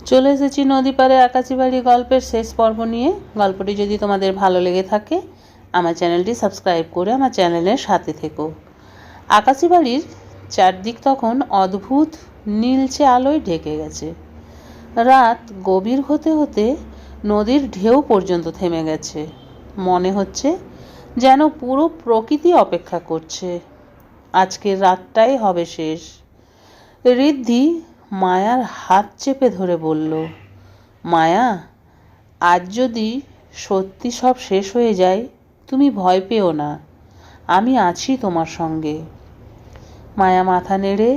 চলে এসেছি নদী পাড়ে আকাশি বাড়ি গল্পের শেষ পর্ব নিয়ে। গল্পটি যদি তোমাদের ভালো লেগে থাকে আমার চ্যানেলটি সাবস্ক্রাইব করে আমার চ্যানেলের সাথে থেকো। আকাশি বাড়ির চারদিক তখন অদ্ভুত নীলচে আলোয় ঢেকে গেছে। রাত গভীর হতে হতে নদীর ঢেউ পর্যন্ত থেমে গেছে। মনে হচ্ছে যেন পুরো প্রকৃতি অপেক্ষা করছে, আজকের রাতটাই হবে শেষ। ঋদ্ধি মায়ার হাত চেপে ধরে বলল, মায়া, আজ যদি সত্যি সব শেষ হয়ে যায় তুমি ভয় পেও না, আমি আছি তোমার সঙ্গে। মায়া মাথা নেড়ে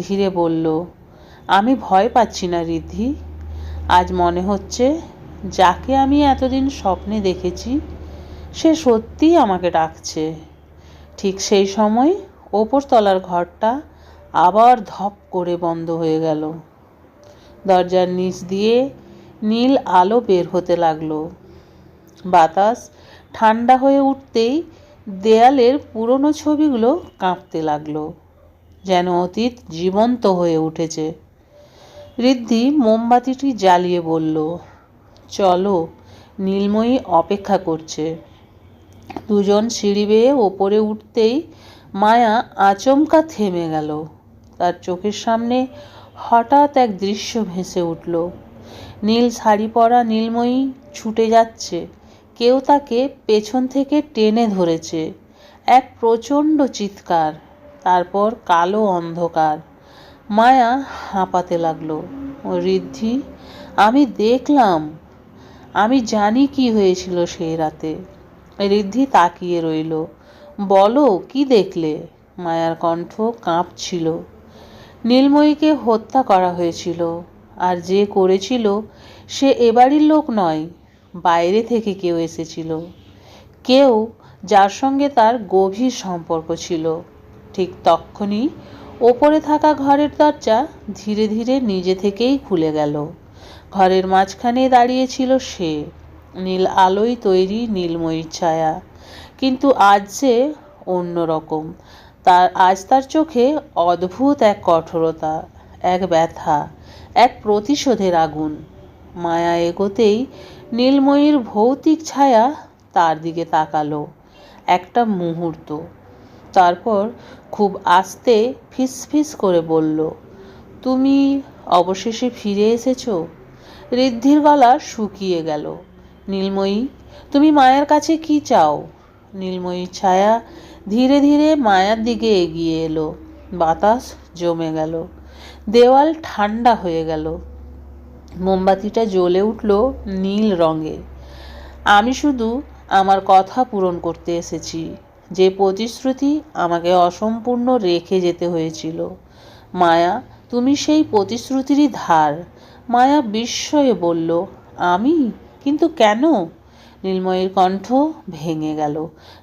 ধীরে বলল, আমি ভয় পাচ্ছি না ঋদ্ধি। আজ মনে হচ্ছে যাকে আমি এতদিন স্বপ্নে দেখেছি সে সত্যিই আমাকে ডাকছে। ঠিক সেই সময় ওপরতলার ঘরটা আবার ধপ করে বন্ধ হয়ে গেল। দরজার নিচ দিয়ে নীল আলো বের হতে লাগলো। বাতাস ঠান্ডা হয়ে উঠতেই দেয়ালের পুরনো ছবিগুলো কাঁপতে লাগলো, যেন অতীত জীবন্ত হয়ে উঠেছে। ঋদ্ধি মোমবাতিটি জ্বালিয়ে বলল, চলো, নীলময়ী অপেক্ষা করছে। দুজন সিঁড়ি বেয়ে ওপরে উঠতেই মায়া আচমকা থেমে গেল। তার চোখের সামনে হঠাৎ এক দৃশ্য ভেসে উঠল। নীল শাড়ি পরা নীলময়ী ছুটে যাচ্ছে, কেউ তাকে পেছন থেকে টেনে ধরেছে। এক প্রচণ্ড চিৎকার, তারপর কালো অন্ধকার। মায়া হাঁপাতে লাগলো। ঋদ্ধি, আমি দেখলাম, আমি জানি কি হয়েছিল সেই রাতে। ঋদ্ধি তাকিয়ে রইল। বলো, কি দেখলে? মায়ার কণ্ঠ কাঁপছিল। নীলময়ীকে হত্যা করা হয়েছিল, আর যে করেছিল সে এ বাড়ির লোক নয়, বাইরে থেকে কেউ এসেছিল। কেউ যার সঙ্গে তার গভীর সম্পর্ক ছিল। ঠিক তক্ষুনি ওপরে থাকা ঘরের দরজা ধীরে ধীরে নিজে থেকেই খুলে গেল। ঘরের মাঝখানে দাঁড়িয়েছিল সে, নীল আলোয় তৈরি নীলময়ীর ছায়া। কিন্তু আজ সে অন্যরকম। আজ তার চোখে অদ্ভুত এক কঠোরতা, এক ব্যথা, এক প্রতিশোধের আগুন। মায়া এগোতেই নীলময়ীর ভৌতিক ছায়া তার দিকে তাকালো একটা মুহূর্ত, তারপর খুব আস্তে ফিসফিস করে বলল, তুমি অবশেষে ফিরে এসেছো। ঋদ্ধির গলা শুকিয়ে গেল। নীলময়ী, তুমি মায়ের কাছে কি চাও? নীলময়ীর ছায়া ধীরে ধীরে মায়ার দিকে এগিয়ে এলো। বাতাস জমে গেল, দেওয়াল ঠান্ডা হয়ে গেল, মোমবাতিটা জ্বলে উঠল নীল রঙে। আমি শুধু আমার কথা পূরণ করতে এসেছি, যে প্রতিশ্রুতি আমাকে অসম্পূর্ণ রেখে যেতে হয়েছিল। মায়া, তুমি সেই প্রতিশ্রুতিরই ধার। মায়া বিস্ময়ে বলল, আমি? কিন্তু কেন? নীলময়ীর কণ্ঠ ভেঙে গেল,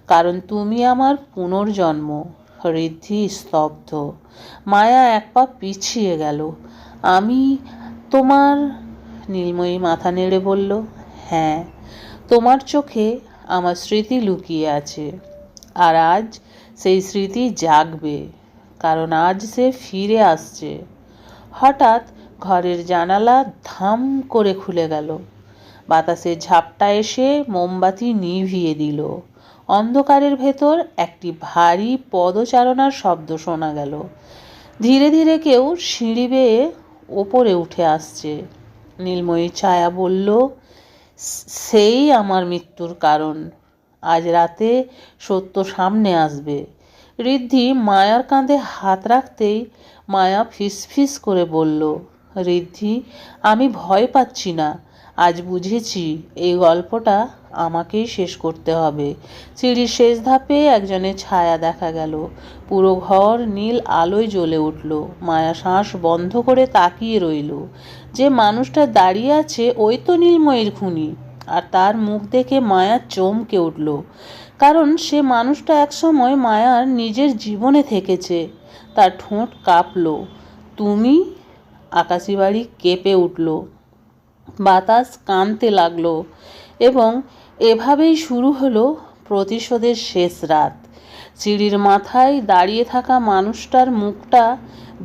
কারণ তুমি আমার পুনর্জন্ম। ঋদ্ধি স্তব্ধ। মায়া এক পা পিছিয়ে গেল। আমি তোমার? নীলময়ী মাথা নেড়ে বলল, হ্যাঁ, তোমার চোখে আমার স্মৃতি লুকিয়ে আছে, আর আজ সেই স্মৃতি জাগবে, কারণ আজ সে ফিরে আসছে। হঠাৎ ঘরের জানালা ধাম করে খুলে গেল। বাতাসের ঝাপটা এসে মোমবাতি নিভিয়ে দিল। অন্ধকারের ভেতর একটি ভারী পদচারণার শব্দ শোনা গেল। ধীরে ধীরে কেউ সিঁড়ি বেয়ে ওপরে উঠে আসছে। নীলময়ী ছায়া বলল, সেই আমার মৃত্যুর কারণ। আজ রাতে সত্য সামনে আসবে। ঋদ্ধি মায়ার কাঁধে হাত রাখতেই মায়া ফিসফিস করে বলল, ঋদ্ধি, আমি ভয় পাচ্ছি না। আজ বুঝেছি এই গল্পটা আমাকেই শেষ করতে হবে। সিঁড়ির শেষ ধাপে একজনের ছায়া দেখা গেল। পুরো ঘর নীল আলোয় জ্বলে উঠল। মায়া শ্বাস বন্ধ করে তাকিয়ে রইল। যে মানুষটা দাঁড়িয়ে আছে ওই তো নীলময়ীর খুনি। আর তার মুখ দেখে মায়া চমকে উঠল, কারণ সে মানুষটা একসময় মায়ার নিজের জীবনে থেকেছে। তার ঠোঁট কাঁপল। তুমি? আকাশি বাড়ি কেঁপে উঠল। বাতাস কাঁপতে লাগলো, এবং এভাবেই শুরু হলো প্রতিশোধের শেষ রাত। সিঁড়ির মাথায় দাঁড়িয়ে থাকা মানুষটার মুখটা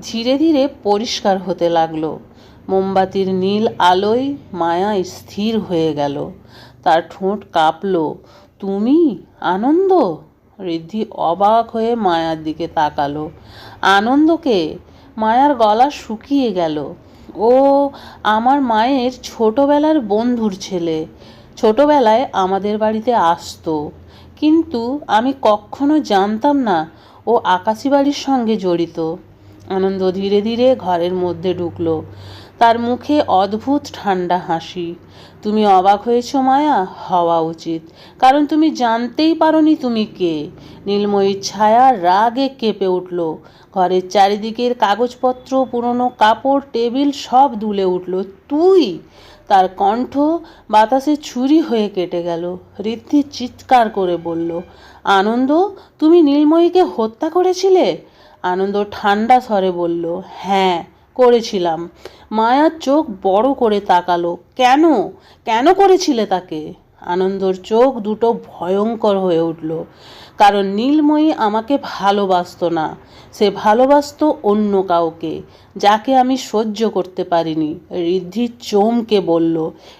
ধীরে ধীরে পরিষ্কার হতে লাগলো। মোমবাতির নীল আলোয় মায়া স্থির হয়ে গেল। তার ঠোঁট কাঁপল। তুমি? আনন্দ? ঋদ্ধি অবাক হয়ে মায়ার দিকে তাকালো। আনন্দকে? মায়ার গলা শুকিয়ে গেল। ও আমার মায়ের ছোটবেলার বন্ধুর ছেলে। ছোটবেলায় আমাদের বাড়িতে আসতো, কিন্তু আমি কখনো জানতাম না ও আকাশী বাড়ির সঙ্গে জড়িত। আনন্দ ধীরে ধীরে ঘরের মধ্যে ঢুকলো। তার মুখে অদ্ভুত ঠান্ডা হাসি। তুমি অবাক হয়েছ মায়া? হওয়া উচিত, কারণ তুমি জানতেই পারোনি তুমি কে। নীলময়ীর ছায়া রাগে কেঁপে উঠল। ঘরের চারিদিকের কাগজপত্র, পুরনো কাপড়, টেবিল সব দুলে উঠল। তুই? তার কণ্ঠ বাতাসে ছুরি হয়ে কেটে গেল। ঋদ্ধি চিৎকার করে বলল, আনন্দ, তুমি নীলময়ীকে হত্যা করেছিলে? আনন্দ ঠান্ডা স্বরে বলল, হ্যাঁ করেছিলাম। মায়ার চোখ বড় করে তাকালো। কেন? কেন করেছিলে তাকে? আনন্দর চোখ দুটো ভয়ঙ্কর হয়ে উঠল। কারণ নীলময়ী আমাকে ভালোবাসতো না। সে ভালোবাসতো অন্য কাউকে, যাকে আমি সহ্য করতে পারিনি। ঋদ্ধি চমকে বলল,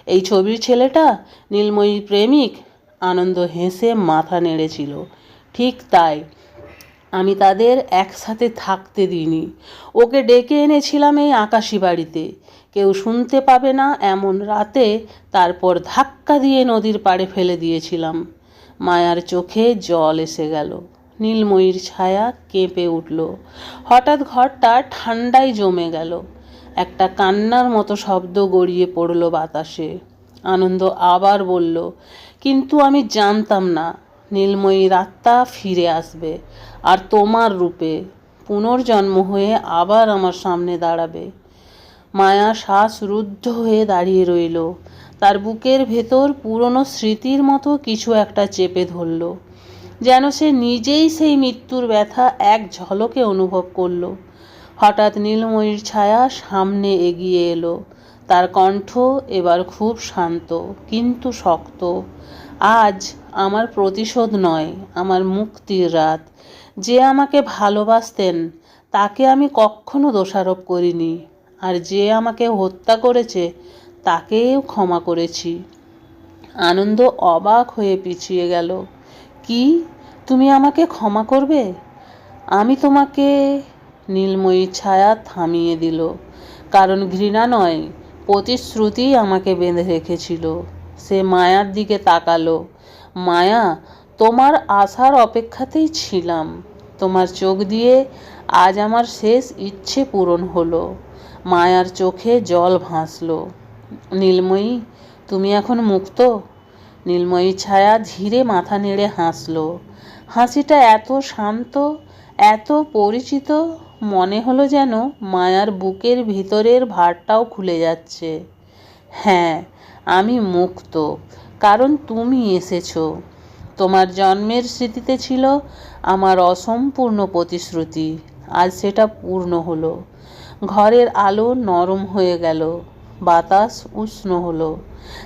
এই ছবির ছেলেটা নীলময়ীর প্রেমিক? আনন্দ হেসে মাথা নেড়েছিল। ঠিক তাই, আমি তাদের একসাথে থাকতে দিইনি। ওকে ডেকে এনেছিলাম এই আকাশী বাড়িতে, কেউ শুনতে পাবে না এমন রাতে। তারপর ধাক্কা দিয়ে নদীর পাড়ে ফেলে দিয়েছিলাম। মায়ার চোখে জল এসে গেল। নীলময়ীর ছায়া কেঁপে উঠল। হঠাৎ ঘরটা ঠান্ডায় জমে গেল। একটা কান্নার মতো শব্দ গড়িয়ে পড়ল বাতাসে। আনন্দ আবার বলল, কিন্তু আমি জানতাম না নীলময়ীর আত্মা ফিরে আসবে, আর তোমার রূপে পুনর্জন্ম হয়ে আবার আমার সামনে দাঁড়াবে। মায়া শ্বাসরুদ্ধ হয়ে দাঁড়িয়ে রইল। তার বুকের ভেতর পুরনো স্মৃতির মতো কিছু একটা চেপে ধরল, যেন সে নিজেই সেই মৃত্যুর ব্যথা এক ঝলকে অনুভব করল। হঠাৎ নীলময়ীর ছায়া সামনে এগিয়ে এলো। তার কণ্ঠ এবার খুব শান্ত কিন্তু শক্ত। আজ আমার প্রতিশোধ নয়, আমার মুক্তির রাত। যে আমাকে ভালোবাসতেন তাকে আমি কখনো দোষারোপ করিনি, আর যে আমাকে হত্যা করেছে তাকেও ক্ষমা করেছি। আনন্দ অবাক হয়ে পিছিয়ে গেল। কি? তুমি আমাকে ক্ষমা করবে? আমি তোমাকে? নীলময়ীর ছায়া থামিয়ে দিল। কারণ ঘৃণা নয়, প্রতিশ্রুতি আমাকে বেঁধে রেখেছিল। সে মায়ার দিকে তাকালো। মায়া, তোমার আসার অপেক্ষাতেই ছিলাম। তোমার চোখ দিয়ে আজ আমার শেষ ইচ্ছে পূরণ হলো। মায়ার চোখে জল ভাসল। নীলময়ী, তুমি এখন মুক্ত? নীলময়ী ছায়া ধীরে মাথা নেড়ে হাসল। হাসিটা এত শান্ত, এত পরিচিত, মনে হলো যেন মায়ার বুকের ভিতরের ভারটাও খুলে যাচ্ছে। হ্যাঁ, আমি মুক্ত, কারণ তুমি এসেছো। তোমার জন্মের স্মৃতিতে ছিল আমার অসম্পূর্ণ প্রতিশ্রুতি, আজ সেটা পূর্ণ হলো। ঘরের আলো নরম হয়ে গেল, বাতাস উষ্ণ হলো।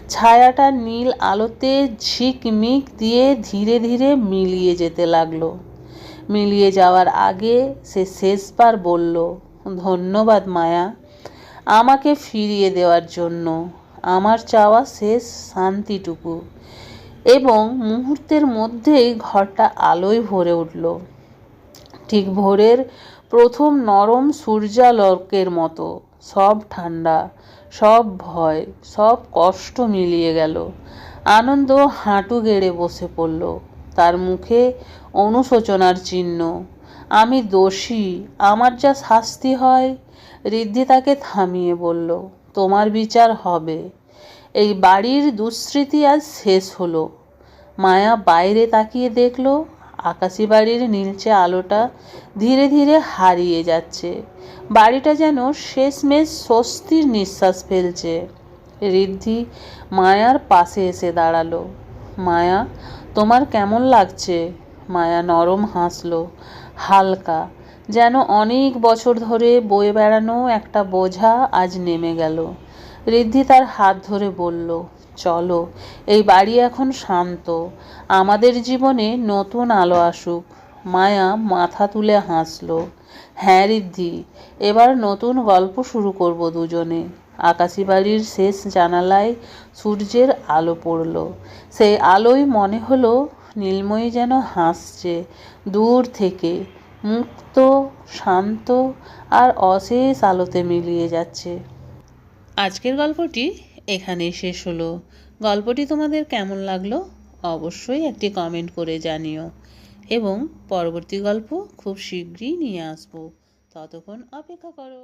ছায়াটা নীল আলোতে ঝিকমিক দিয়ে ধীরে ধীরে মিলিয়ে যেতে লাগলো। মিলিয়ে যাওয়ার আগে সে শেষবার বলল, ধন্যবাদ মায়া, আমাকে ফিরিয়ে দেওয়ার জন্য। আমার চাওয়া শেষ শান্তিটুকু। এবং মুহূর্তের মধ্যেই ঘরটা আলোয় ভরে উঠল, ঠিক ভোরের প্রথম নরম সূর্যালোকের মতো। সব ঠান্ডা, সব ভয়, সব কষ্ট মিলিয়ে গেল। আনন্দ হাঁটু গেড়ে বসে পড়ল, তার মুখে অনুশোচনার চিহ্ন। আমি দোষী, আমার যা শাস্তি হয়। ঋদ্ধি তাকে থামিয়ে বলল, তোমার বিচার হবে। এই বাড়ির দুঃস্মৃতি আজ শেষ হলো। মায়া বাইরে তাকিয়ে দেখল, আকাশী বাড়ির নীলচে আলোটা ধীরে ধীরে হারিয়ে যাচ্ছে। বাড়িটা যেন শেষমেশ স্বস্তির নিঃশ্বাস ফেলছে। ঋদ্ধি মায়ার পাশে এসে দাঁড়ালো। মায়া, তোমার কেমন লাগছে? মায়া নরম হাসলো, হালকা, যেন অনেক বছর ধরে বয়ে বেড়ানো একটা বোঝা আজ নেমে গেল। ঋদ্ধি তার হাত ধরে বলল, চলো, এই বাড়ি এখন শান্ত, আমাদের জীবনে নতুন আলো আসুক। মায়া মাথা তুলে হাসল। হ্যাঁ ঋদ্ধি, এবার নতুন গল্প শুরু করব দুজনে। আকাশি বাড়ির শেষ জানালায় সূর্যের আলো পড়ল। সেই আলোয় মনে হলো নীলময়ী যেন হাসছে দূর থেকে, মুক্ত, শান্ত আর অশেষ আলোতে মিলিয়ে যাচ্ছে। আজকের গল্পটি এখানেই শেষ হলো। গল্পটি তোমাদের কেমন লাগলো অবশ্যই একটি কমেন্ট করে জানিও, এবং পরবর্তী গল্প খুব শীঘ্রই নিয়ে আসবো। ততক্ষণ অপেক্ষা করো।